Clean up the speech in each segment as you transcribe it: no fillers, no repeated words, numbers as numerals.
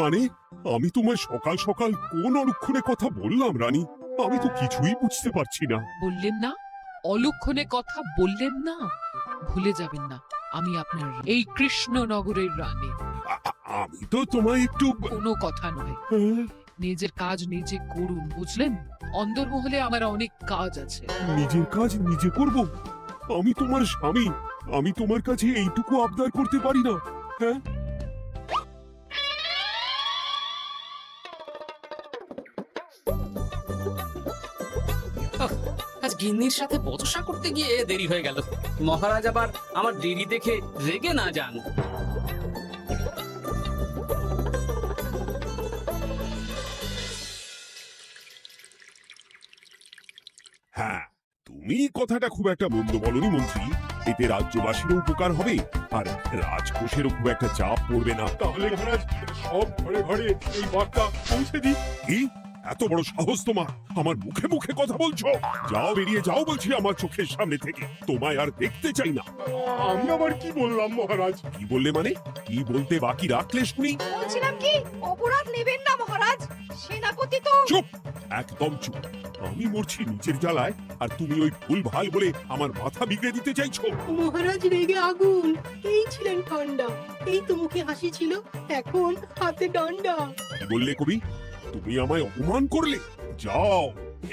মানে আমি তোমায় সকাল সকাল কোন অলক্ষণে কথা বললাম রানী? আমি তো কিছুই বুঝতে পারছি না। বললেন না, অলক্ষণে কথা বললেন না। ভুলে যাবেন না, আমি আপনার এই কৃষ্ণনগরের রানী। আমি তো তোমায় একটু কোনো কথা নয়, নিজের কাজ নিজে করুন, বুঝলেন? অন্দরমহলে আমার অনেক কাজ আছে। নিজের কাজ নিজে করব? আমি তোমার স্বামী, আমি তোমার কাছে এইটুকু আবদার করতে পারি না? হ্যাঁ, আজ গিন্নির সাথে বচসা করতে গিয়ে দেরি হয়ে গেল। মহারাজ আবার আমার দেরি দেখে রেগে না যান। হ্যাঁ, তুমি কথাটা খুব একটা মন্দ বলনি মন্ত্রী। এতে রাজ্যবাসীরও উপকার হবে আর রাজকোষেরও খুব একটা চাপ পড়বে না। তাহলে মহারাজ সব ঘরে ঘরে এই বার্তা পৌঁছে দিই। কি এত বড় সাহস তোমার? আমার মুখে মুখে কথা বলছো? যাও, বেরিয়ে যাও বলছি আমার চোখের সামনে থেকে। তোমায় আর দেখতে চাই না। আমি আবার কি বললাম মহারাজ? কি বললে মানে? কি বলতে বাকি রাখলে শুনি? বলছিলাম কি, অপরাধ নেবেন না মহারাজ, সেনাপতি তো। চুপ, একদম চুপ। আমি মরছি নিজের জ্বালায় আর তুমি ওই ভুল ভাল বলে আমার মাথা বিগড়ে দিতে চাইছো? মহারাজ রেগে আগুন, এই ছিলেন ঠান্ডা, এই তো মুখে হাসি ছিল, এখন হাতে ডান্ডা। কি বললে কবি? তুমি আমায় অপমান করলে? যাও,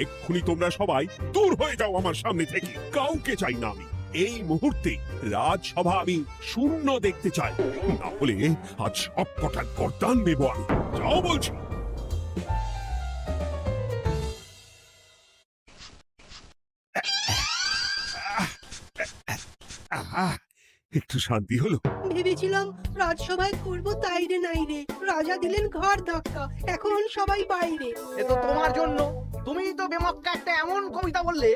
এক্ষুনি তোমরা সবাই দূর হয়ে যাও আমার সামনে থেকে। কাউকে চাই না আমি এই মুহূর্তে। রাজসভা আমি শূন্য দেখতে চাই, না হলে আজ সব কটা গর্দান নেব আমি। যাও বলছি। একটু শান্তি হলো। ভেবেছিলাম রাজসভায় করবো তাই রে নাই রে, রাজা দিলেন ঘাড় ধাক্কা, এখন সবাই বাইরে। এ তো তোমার জন্য। তুমিই তো বেমক্কা একটা এমন কবিতা বললে।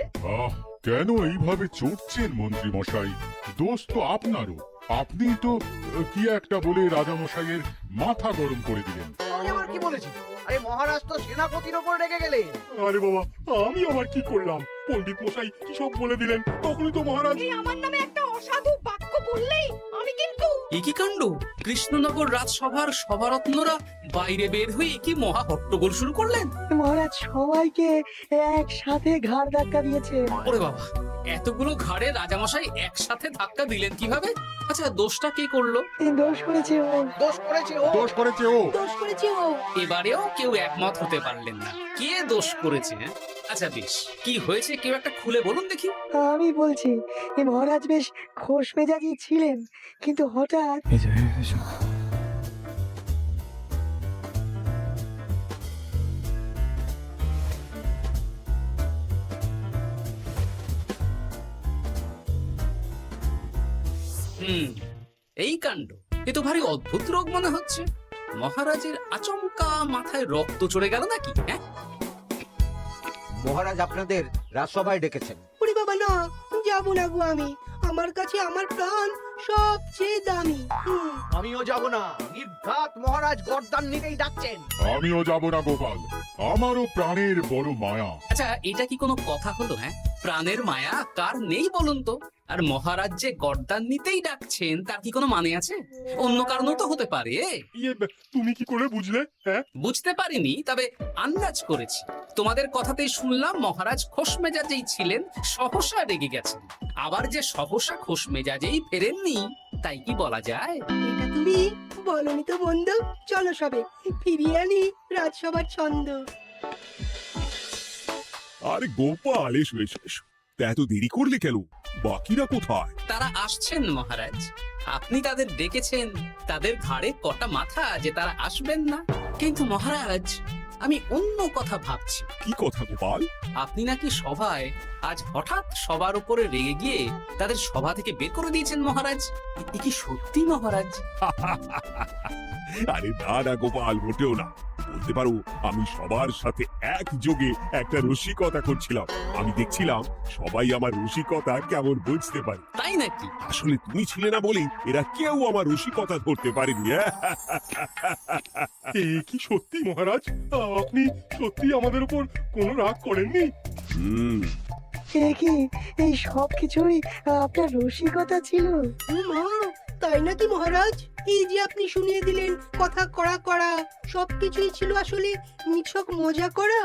কেন এইভাবে চড়ছেন মন্ত্রী মশাই? দোষ তো আপনারও। আপনি তো কি একটা বলে রাজা মশাইয়ের মাথা গরম করে দিলেন। আমি আবার কি বলেছি? আরে মহারাজ তো সেনাপতির ওপর রেগে গেলেন। আরে বাবা, আমি আবার কি করলাম? পণ্ডিত মশাই কি সব বলে দিলেন, তখনই তো মহারাজ। এই আমার নামে একটা অসাধু বাক্য বললেই আমি কিন্তু। একই কাণ্ড! কৃষ্ণনগর রাজসভার সভারত্নরা বাইরে বের হয়ে কি মহা হট্টগোল শুরু করলেন। মহারাজ সবাইকে একসাথে ঘাড় ধাক্কা দিয়েছে। ওরে বাবা, এতগুলো ঘাড়ে রাজামশাই একসাথে ধাক্কা দিলেন কিভাবে? আচ্ছা, দোষটা কে করলো? দোষ করেছে ও, দোষ করেছে ও। দোষ করেছে ও। দোষ করেছে ও। এবারেও কেউ একমত হতে পারলেন না। কে দোষ করেছে? হ্যাঁ? আচ্ছা বেশ, কি হয়েছে কেউ একটা খুলে বলুন দেখি। আমি বলছি, মহারাজ বেশ খোশ মেজাজি ছিলেন, কিন্তু হঠাৎ এই কাণ্ড! এ তো ভারী অদ্ভুত রোগ মনে হচ্ছে। মহারাজের আচমকা মাথায় রক্ত চড়ে গেল নাকি? হ্যাঁ, মহারাজ আপনাদের রাজসভায় ডেকেছেন। ওরে বাবা না, যাবো না গো আমি, আমার কাছে আমার প্রাণ সবচেয়ে দামি। আমিও যাব না। নির্ঘাত মহারাজ গর্দান নিতেই ডাকছেন। আমিও যাব না গোপাল, আমারও প্রাণের বড় মায়া। আচ্ছা, এটা কি কোনো কথা হলো? হ্যাঁ, প্রাণের মায়া কার নেই বলুন তো? আর মহারাজ যে গর্দান নিতেই ডাকছেন তার কি কোনো মানে আছে? অন্য কারণও তো হতে পারে। তুমি কি করে বুঝলে? হ্যাঁ, বুঝতে পারিনি, তবে আন্দাজ করেছি। তোমাদের কথাতেই শুনলাম মহারাজ খোশ মেজাজেই ছিলেন, সহসা রেগে গেছেন। আবার যে সহসা খোশ মেজাজেই ফেরেননি, তাই কি বলা যায়? এটা তুমি বলনি তো বন্ধু, চলো সবে ফিরিয়ে আনি রাজসভার ছন্দ। আরে গোপাল, এসো এসো এসো। তা এত দেরি করলে কেন? বাকিরা কোথায়? তারা আসছেন মহারাজ। আপনি তাদের ডেকেছেন, তাদের ঘাড়ে কটা মাথা যে তারা আসবেন না। কিন্তু মহারাজ, আমি অন্য কথা ভাবছি। কি কথা গোপাল? আপনি নাকি সভায় আজ হঠাৎ সবার উপরে রেগে গিয়ে তাদের সভা থেকে বের করে দিয়েছেন মহারাজ। এ কি সত্যি মহারাজ? আরে না না গোপাল, মোটেও না। বলতে পারো আমি সবার সাথে একযোগে একটা রসিকতা করছিলাম। আমি দেখছিলাম সবাই আমার রসিকতা কেমন বুঝতে পারে। তাই নাকি? আসলে তুমি ছিলে না বলেই এরা কেউ আমার রসিকতা ধরতে পারেনি। এ কি সত্যি মহারাজ? আপনি সত্যি আমাদের উপর কোনো রাগ করেননি? হুম, কি এই সব কিছুই আপনার রসিকতা ছিল? মা, তাই নাকি মহারাজ? এই যে আপনি শুনিয়ে দিলেন কথা কড়া কড়া, সবকিছুই ছিল আসলে নিছক মজা করা।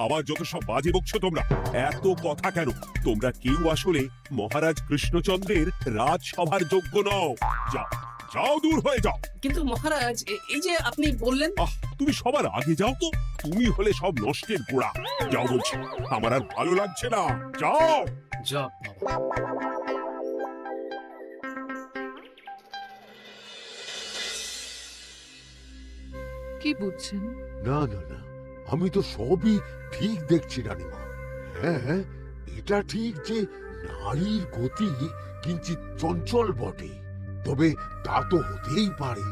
আবার যত সব বাজে বকছো তোমরা। এত কথা কেন? তোমরা কেউ আসলে মহারাজ কৃষ্ণচন্দ্রের রাজসভার যোগ্য নও। যাও যাও, দূর হয়ে যাও। কিন্তু মহারাজ এই যে আপনি বললেন। তুমি সবার আগে যাও তো। তুমি হলে সব নষ্টের গোড়া। যাও বলছি, আমার আর ভালো লাগছে না। যাও। জপ বাবা। কি বুঝছেন? না না না, আমি তো সবই ঠিক দেখছি রানীমা। হ্যাঁ, এটা ঠিক যে নারীর গতি কিঞ্চিত চঞ্চল বটে, তবে তা তো হতেই পারে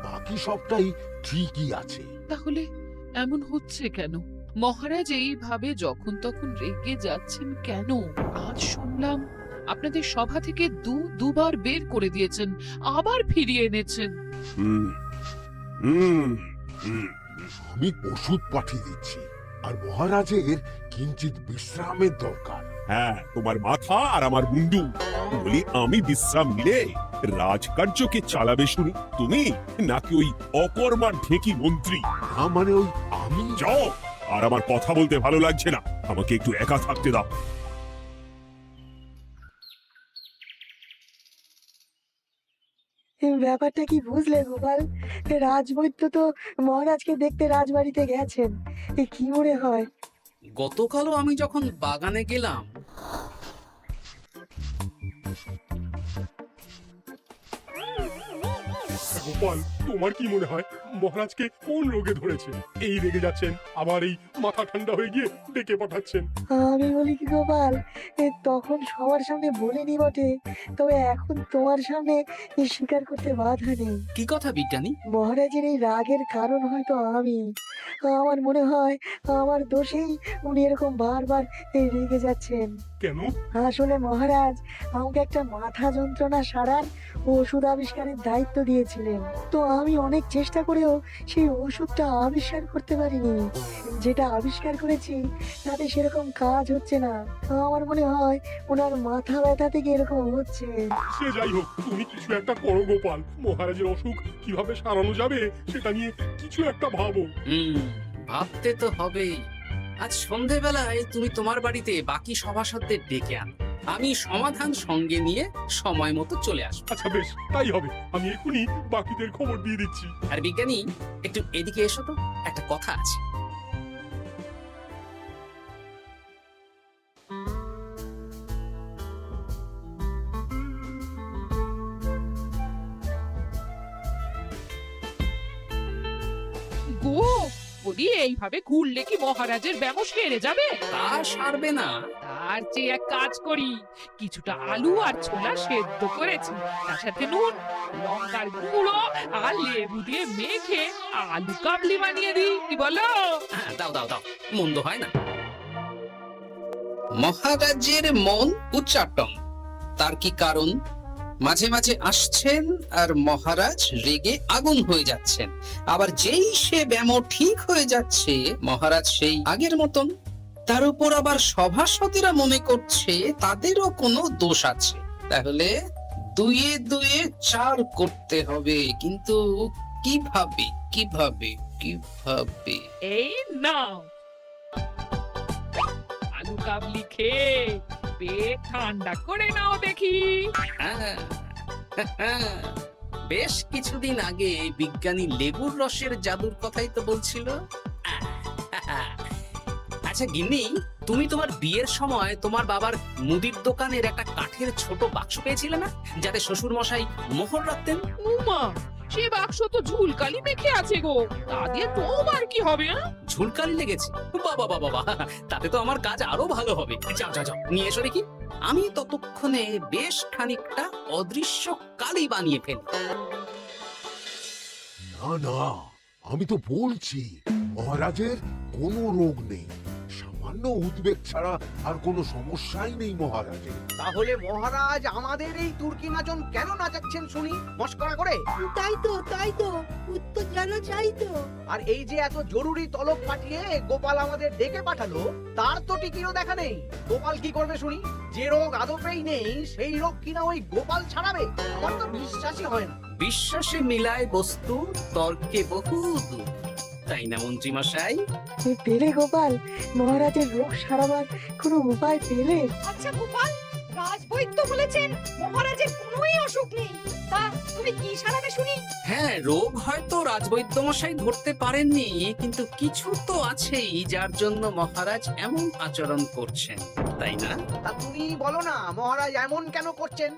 বাকি সবটাই ঠিকই আছে। তাহলে এমন হচ্ছে কেন? মহারাজ এইভাবে যখন তখন রেগে যাচ্ছেন কেন? আজ শুনলাম আপনাদের সভা থেকে দুবার বের করে দিয়েছেন, আবার ফিরিয়ে এনেছেন। হুম হুম হুম। আমি ওষুধ পাঠিয়ে দিচ্ছি, আর মহারাজের কিঞ্চিত বিশ্রামের দরকার। হ্যাঁ, তোমার মাথা আর আমার মুন্ডু। বলি, আমি বিশ্রাম নিলে রাজকার্যকে চালাবে শুনি তুমি, নাকি ওই অকর্মার ঢেকি মন্ত্রী? না মানে ওই আমি। যাও, আর আমার কথা বলতে ভালো লাগছে না। আমাকে একটু একা থাকতে দাও। ব্যাপারটা কি বুঝলে গোপাল? রাজবৈদ্য তো মহারাজকে দেখতে রাজবাড়িতে গেছেন, কি মনে হয়? গতকালও আমি যখন বাগানে গেলাম, গোপাল, তোমার কি মনে হয় মহারাজকে কোন রোগে ধরেছে? এই রেগে যাচ্ছেন, আবার এই মাথা ঠান্ডা হয়ে গিয়ে ডেকে পাঠাচ্ছেন। আমি বলি কি গোপাল, তখন সবার সামনে বলিনি বটে, তবে এখন তোমার সামনে স্বীকার করতে বাধা নেই। কি কথা বিজ্ঞানী? মহারাজের এই রাগের কারণ হয়তো আমি। আমার মনে হয় আমার দোষেই উনি এরকম বারবার রেগে যাচ্ছেন। কেন? আসলে মহারাজ আমাকে একটা মাথা যন্ত্রণা সারার ওষুধ আবিষ্কারের দায়িত্ব দিয়েছিলেন, তো আমি অনেক চেষ্টা করেও সেই ওষুধটা আবিষ্কার করতে পারিনি। যেটা আবিষ্কার করেছি তাতে সেরকম কাজ হচ্ছে না। আমার মনে হয় ওনার মাথা ব্যথা থেকে এরকম হচ্ছে। সে যাই হোক, তুমি কিছু একটা করো গোপাল। মহারাজের অসুখ কিভাবে সারানো যাবে সেটা নিয়ে কিছু একটা ভাবো। ভাবতে তো হবেই। আজ সন্ধেবেলায় তুমি তোমার বাড়িতে বাকি সভাসদদের ডেকে আনো, আমি সমাধান সঙ্গে নিয়ে সময় মতো চলে আসবো। আচ্ছা বেশ, তাই হবে। আমি এখনই বাকিদের খবর দিয়ে দিচ্ছি। আর বিজ্ঞানী, একটু এদিকে এসো তো, একটা কথা আছে। গো, বলি এইভাবে ঘুরলে কি মহারাজের ব্যামো সেরে যাবে? তা সারবে না। তার চেয়ে এক কাজ করি, কিছুটা আলু আর ছোলা সেদ্ধ করেছি, তার সাথে নুন, লঙ্কার গুঁড়ো আর লেবু দিয়ে মেখে আলু কাবলি বানিয়ে দিই, কি বলো? হ্যাঁ, দাও দাও দাও, মন্দ হয় না। মহারাজের মন উচ্চাটন। তার কি কারণ? মাঝে মাঝে আসছেন আর মহারাজ রেগে আগুন হয়ে যাচ্ছেন, আবার যেই সে ব্যামো ঠিক হয়ে যাচ্ছে মহারাজ সেই আগের মতন। তার উপর আবার সভাসদেরা মনে করছে তাদেরও কোনো দোষ আছে। তাহলে দুয়ে দুয়ে চার করতে হবে, কিন্তু কিভাবে কিভাবে কিভাবে? এই নাও আলু কাবলি খেয়ে পেট ঠান্ডা করে নাও দেখি। হ্যাঁ, বেশ কিছুদিন আগে বিজ্ঞানী লেবুর রসের জাদুর কথাই তো বলছিল। আচ্ছা গিন্নি, তুমি তোমার বিয়ের সময় তোমার বাবার মুদির দোকানের একটা কাঠের ছোট বাক্স পেয়েছিলে না, যাতে শ্বশুর মশাই মোহর রাখতেন? উমা, সে বাক্স তো ঝুলকালি মেখে আছে গো, তা দিয়ে তোমার কি হবে? ঝুলকালি লেগেছে? বাবা বাবা বাবা, তাতে তো আমার কাজ আরো ভালো হবে। যাও যাও যাও, নিয়ে এসো দেখি। আমি ততক্ষণে বেশ খানিকটা অদৃশ্য কালি বানিয়ে ফেলি। না না, আমি তো বলছি মহারাজের কোনো রোগ নেই, সামান্য সামান্য উদ্বেগ ছাড়া আর কোনো সমস্যাই নেই মহারাজের। তাহলে মহারাজ আমাদের এই তুর্কি নাচন কেন নাচাচ্ছেন শুনি মস্করা করে? তাই তো উত্তর জানা চাই তো। আর এই যে এত জরুরি তলব পাঠিয়ে গোপাল আমাদের ডেকে পাঠালো, তার তো টিকিও দেখা নেই। গোপাল কি করবে শুনি? যে রোগ আদপেই নেই সেই রোগ কিনা ওই গোপাল ছাড়াবে? আমার তো বিশ্বাসই হয় না। বিশ্বাসে মিলায় বস্তু, তর্কে বহু দূর। তাই না মন্ত্রী মশাই? পেলে গোপাল, মহারাজের রোগ সারাবার কোনো উপায় পেলে? আচ্ছা গোপাল, রাজবৈদ্য বলেছেন মহারাজের কোনোই অসুখ নেই, তা তুমি কি সারাবে শুনি? হ্যাঁ, রোগ হয়তো রাজবৈদ্য মশাই ধরতে পারেননি, কিন্তু কিছু তো আছেই যার জন্য মহারাজ এমন আচরণ করছেন, তাই না? তা তুমি বলো না মহারাজ এমন কেন করছেন,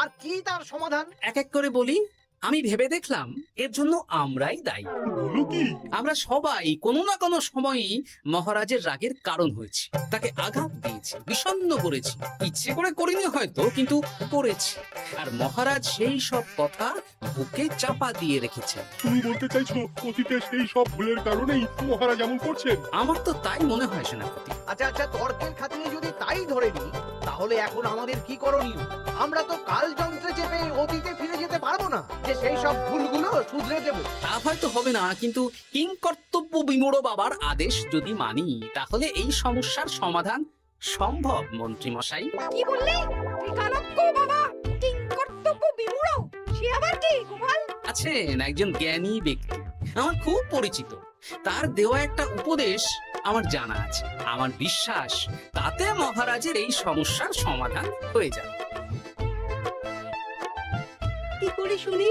আর কি তার সমাধান? এক এক করে বলি। আমি ভেবে দেখলাম এর জন্য আমরাই দায়ী। বলো কি? আমরা সবাই কোনো না কোনো সময়ই মহারাজের রাগের কারণ হয়েছি, তাকে আঘাত দিয়েছি, বিষণ্ণ করেছি। ইচ্ছে করে করিনি হয়তো, কিন্তু করেছি। আর মহারাজ সেই সব কথা বুকে চাপা দিয়ে রেখেছেন। তুমি বলতে চাইছো অতীতে সেই সব ভুলের কারণেই মহারাজ এমন করছেন? আমার তো তাই মনে হয় সেনাপতি। আচ্ছা তর্কের খাতিরে যদি তাই ধরে নিই, তাহলে এখন আমাদের কি করণীয়? আমরা তো কাল যন্ত্রে চেপে অতীতে ফিরে যেতে পারবো না যে সেই সব ভুলগুলো শুধরে দেব। তা হয়তো হবে না, কিন্তু কিংকর্তব্য বিমূঢ় বাবার আদেশ যদি মানি, তাহলে এই সমস্যার সমাধান সম্ভব মন্ত্রী মশাই। কি বললে? বিকালজ্ঞ বাবা কিংকর্তব্য বিমূঢ়, সে আবার কি গোপাল? আছেন একজন জ্ঞানী ব্যক্তি, আমার খুব পরিচিত। তার দেওয়া একটা উপদেশ আমার জানা আছে। আমার বিশ্বাস তাতে মহারাজের এই সমস্যার সমাধান হয়ে যাবে। কি করে শুনি?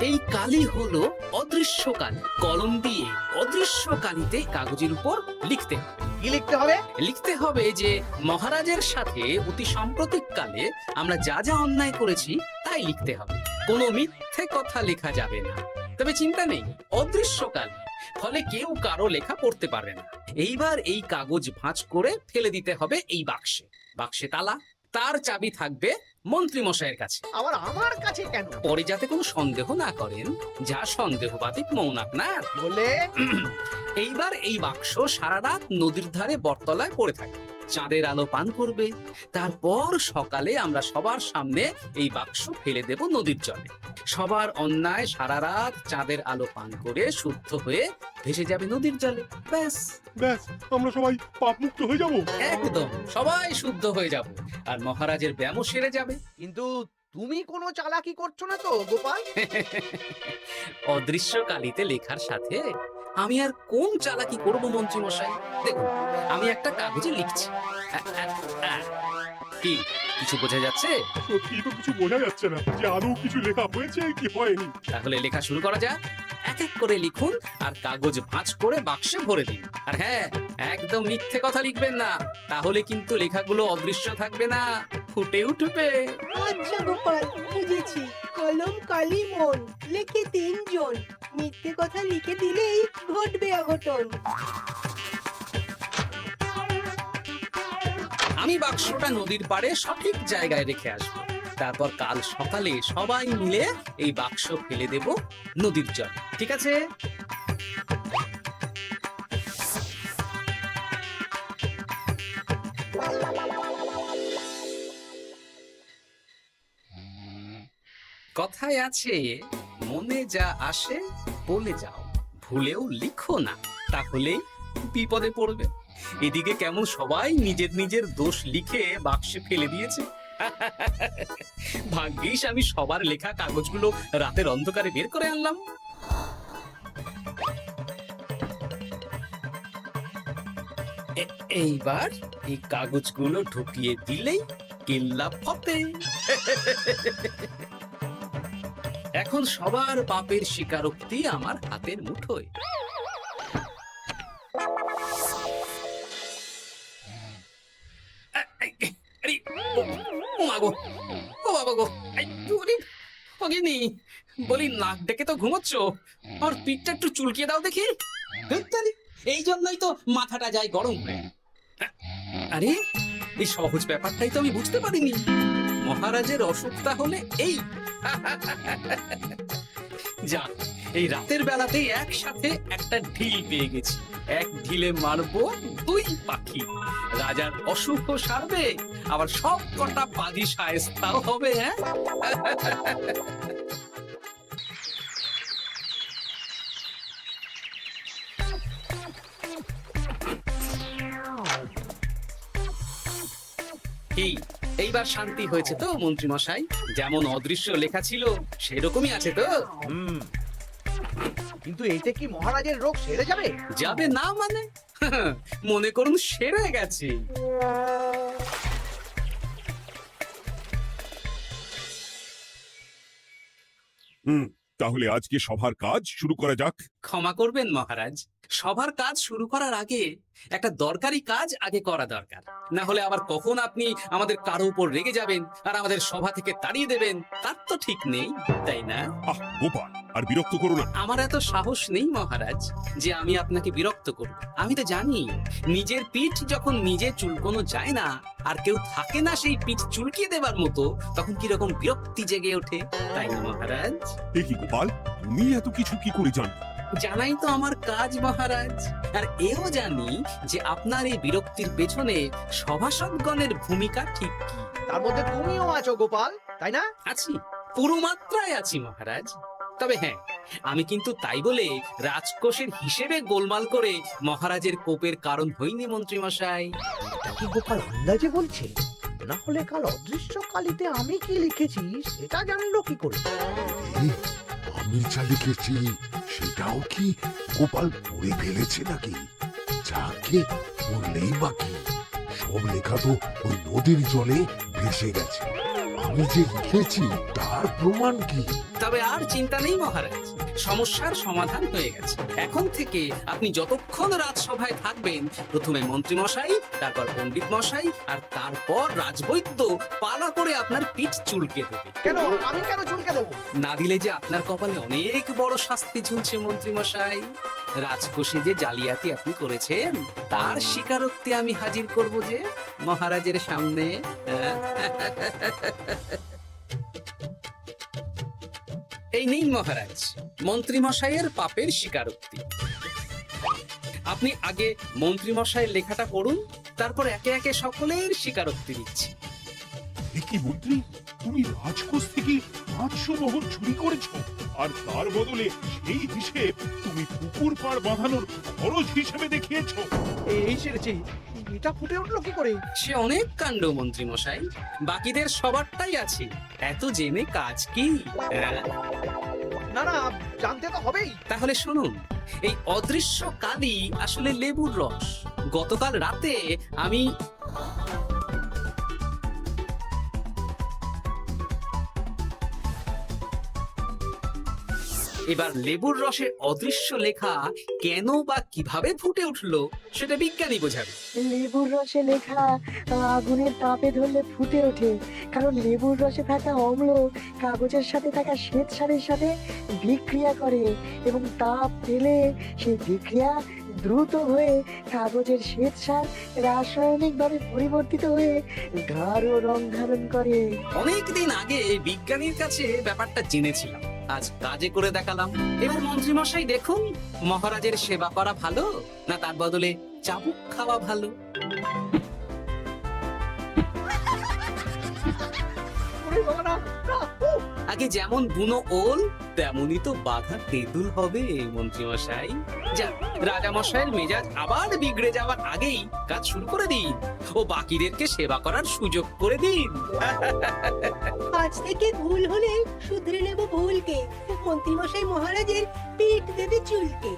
এই কালি হলো অদৃশ্য কালি। কলম দিয়ে অদৃশ্য কালিতে কাগজের উপর লিখতে হবে। কি লিখতে হবে? লিখতে হবে যে মহারাজের সাথে অতি সাম্প্রতিক কালে আমরা যা যা অন্যায় করেছি তাই লিখতে হবে। কোনো মিথ্যে কথা লেখা যাবে না। তবে চিন্তা নেই, অদৃশ্য কালি, ফলে কেউ কারো লেখা পড়তে পারবে না। এইবার এই কাগজ ভাঁজ করে ফেলে দিতে হবে এই বাক্সে। বাক্সে তালা, তার চাবি থাকবে মন্ত্রী মশাইয়ের কাছে। আবার আমার কাছে কেন? পরে যাতে কোনো সন্দেহ না করেন, যা সন্দেহ বাতিক মৌন আপনার। বলে এইবার এই বাক্স সারা রাত নদীর ধারে বটতলায় পড়ে থাকে, চাঁদের আলো পান করবে। তারপর সকালে আমরা সবার সামনে এই বাক্স ফেলে দেব নদীর জলে। সবার অন্যায় সারা রাত চাঁদের আলো পান করে শুদ্ধ হয়ে ভেসে যাবে নদীর জলে। ব্যাস ব্যাস, আমরা সবাই পাপ মুক্ত হয়ে যাব। একদম সবাই শুদ্ধ হয়ে যাব, আর মহারাজের ব্যায়ামও সেরে যাবে। কিন্তু তুমি কোনো চালাকি করছো না তো গোপাল? অদৃশ্য কালিতে লেখার সাথে আমি আর কোন চালাকি করব মন্ত্রী মশাই? দেখুন, আমি একটা কাগজে লিখছি। কি কিছু বোঝা যাচ্ছে? সত্যি তো কিছু বোঝা যাচ্ছে না যে আদৌ কিছু লেখা হয়েছে কি হয়নি। তাহলে লেখা শুরু করা যাক। এক এক করে লিখুন আর কাগজ ভাঁজ করে বাক্সে ভরে দিন। আর হ্যাঁ, একদম মিথ্যে কথা লিখবেন না, তাহলে কিন্তু লেখাগুলো অদৃশ্য থাকবে না, ফুটে উঠবে। আচ্ছা গোপাল, বুঝেছি। কলম কালি মন, লেখে 3 জন। মিথ্যে কথা লিখে দিলেই ঘটবে অঘটন। আমি বাক্সটা নদীর পাড়ে সঠিক জায়গায় রেখে আসবো। তারপর কাল সকালে সবাই মিলে এই বাক্স ফেলে দেব নদীর জলে। ঠিক আছে? কথায় আছে, মনে যা আসে বলে যাও, ভুলেও লিখো না, তাহলেই বিপদে পড়বে। এদিকে কেমন সবাই নিজের নিজের দোষ লিখে বাক্সে ফেলে দিয়েছে। ভাগ্যিস আমি সবার লেখা কাগজগুলো রাতের অন্ধকারে বের করে আনলাম। এইবার এই কাগজগুলো ঢুকিয়ে দিলেই কিল্লা ফতে। এখন সবার পাপের স্বীকারোক্তি আমার হাতের মুঠোয়। বলি, নাক ডেকে তো ঘুমোচ্ছ, আর পিঠটা একটু চুলকিয়ে দাও দেখি। এই জন্যই তো মাথাটা যায় গরম হয়ে। আরে, এই সহজ ব্যাপারটাই তো আমি বুঝতে পারিনি। মহারাজের অসুখটা হলে এই। যাক, এই রাতের বেলাতেই একসাথে একটা ঢিল পেয়ে গেছি। এক ঢিলে মারবো 2 পাখি। রাজার অসুখ সারবে, আবার সব কটা পাজি শায়েস্তাও হবে। হ্যাঁ, কি এইবার শান্তি হয়েছে তো মন্ত্রী মশাই? যেমন অদৃশ্য লেখা ছিল সেরকমই আছে তো? কিন্তু এতে কি মহারাজের রোগ সেরে যাবে? যাবে না মানে? মনে করুন সেরে গেছে। তাহলে আজকে সভার কাজ শুরু করা যাক। ক্ষমা করবেন মহারাজ, সবার কাজ শুরু করার আগে একটা দরকারি কাজ আগে করা দরকার। না হলে আবার কখন আপনি আমাদের কারো উপর রেগে যাবেন আর আমাদের সভা থেকে তাড়িয়ে দেবেন তার তো ঠিক নেই, তাই না? আহ গোপাল, আর বিরক্ত করো না। আমার এত সাহস নেই মহারাজ যে আমি আপনাকে বিরক্ত করব। আমি তো জানি নিজের পিঠ যখন নিজে চুলকোনো যায় না আর কেউ থাকে না সেই পিঠ চুলকিয়ে দেবার মতো, তখন কিরকম বিরক্তি জেগে ওঠে, তাই না মহারাজ? এ কি গোপাল, তুমি এত কিছু কি করে জানো? জানাই তো আমার কাজ মহারাজ। আর এও জানি যে আপনার এই বিরক্তির পেছনে সভাসদগণের ভূমিকা ঠিক কি। তার মধ্যে তুমিও আছো গোপাল, তাই না? আছি, পুরো মাত্রায় আছি মহারাজ। তবে হ্যাঁ, আমি কিন্তু তাই বলে রাজকোষের হিসেবে গোলমাল করে মহারাজের কোপের কারণ হইনি মন্ত্রী মশাই। এটা কি গোপাল আন্দাজে বলছে? না হলে কাল অদৃশ্য কালিতে আমি কি লিখেছি সেটা জানলো কি করে? এই, আমি যা লিখেছি সেটাও কি গোপাল পড়ে ফেলেছে নাকি? যাকে পড়লেই বাকি, সব লেখা তো ওই নদীর জলে ভেসে গেছে। আমি যে লিখেছি তার প্রমাণ কি? তবে আর চিন্তা নেই মহারাজ, সমস্যার সমাধান হয়ে গেছে। এখন থেকে আপনি যতক্ষণ রাজসভায় থাকবেন, প্রথমে মন্ত্রী মশাই, তারপর পণ্ডিত মশাই, আর তারপর রাজবৈদ্য পালা করে আপনার পিঠ চুলকে দেবে। কেন আমি কেন চুলকে দেবো? না দিলে যে আপনার কপালে অনেক বড় শাস্তি ঝুলছে মন্ত্রী মশাই। রাজকোষে যে জালিয়াতি আপনি করেছেন তার স্বীকারোক্তি আমি হাজির করব যে মহারাজের সামনে। এই নিন মহারাজ, মন্ত্রী মশাইয়ের পাপের স্বীকারোক্তি। আপনি আগে মন্ত্রী মশাইয়ের লেখাটা পড়ুন, তারপর একে একে সকলের স্বীকারোক্তি দিচ্ছি। এ কি মন্ত্রী, তুমি রাজকোষ থেকে 500 মোহর চুরি করেছো, আর তার বদলে সেই হিসেব তুমি পুকুর পাড় বাঁধানোর খরচ হিসেবে দেখিয়েছো। এই সেরেছে, এটা ফুটে উঠলো কি করে? সে অনেক কাণ্ড মন্ত্রী মশাই, বাকিদের সবারটাই আছে, এত জেনে কাজ কি? না না, জানতে তো হবেই। তাহলে শুনুন, এই অদৃশ্য কালি আসলে লেবুর রস। গতকাল রাতে আমি এবার লেবুর রসে অদৃশ্য লেখা কেন বা কিভাবে ফুটে উঠলো সেটা বিজ্ঞানী বোঝাবে। লেবুর রসে লেখা আগুনের তাপে ধরলে ফুটে ওঠে, কারণ লেবুর রসে থাকা অম্ল কাগজের সাথে থাকা শ্বেত সারের সাথে বিক্রিয়া করে এবং তাপ পেলে সেই বিক্রিয়া দ্রুত হয়ে কাগজের শ্বেত সার রাসায়নিকভাবে পরিবর্তিত হয়ে গাঢ় রং ধারণ করে। অনেকদিন আগে বিজ্ঞানীর কাছে ব্যাপারটা জেনেছিলাম, আজ কাজে করে দেখালাম। এবার মন্ত্রী মশাই দেখুন, মহারাজের সেবা করা ভালো না তার বদলে চাবুক খাওয়া ভালো? ওরে বাবা, না, না, উফ! আগে যেমন বুনো ওল তেমনই তো বাঘা তেঁতুল হবে মন্ত্রী মশাই। যা, রাজা মশাইয়ের মেজাজ আবার বিগড়ে যাওয়ার আগেই কাজ শুরু করে দিন ও বাকিদেরকে সেবা করার সুযোগ করে দিন। আজ থেকে ভুল হলে শুধরে নেব ভুলকে। মন্ত্রীমশাই মহারাজের পিঠ দেবে চুলকে।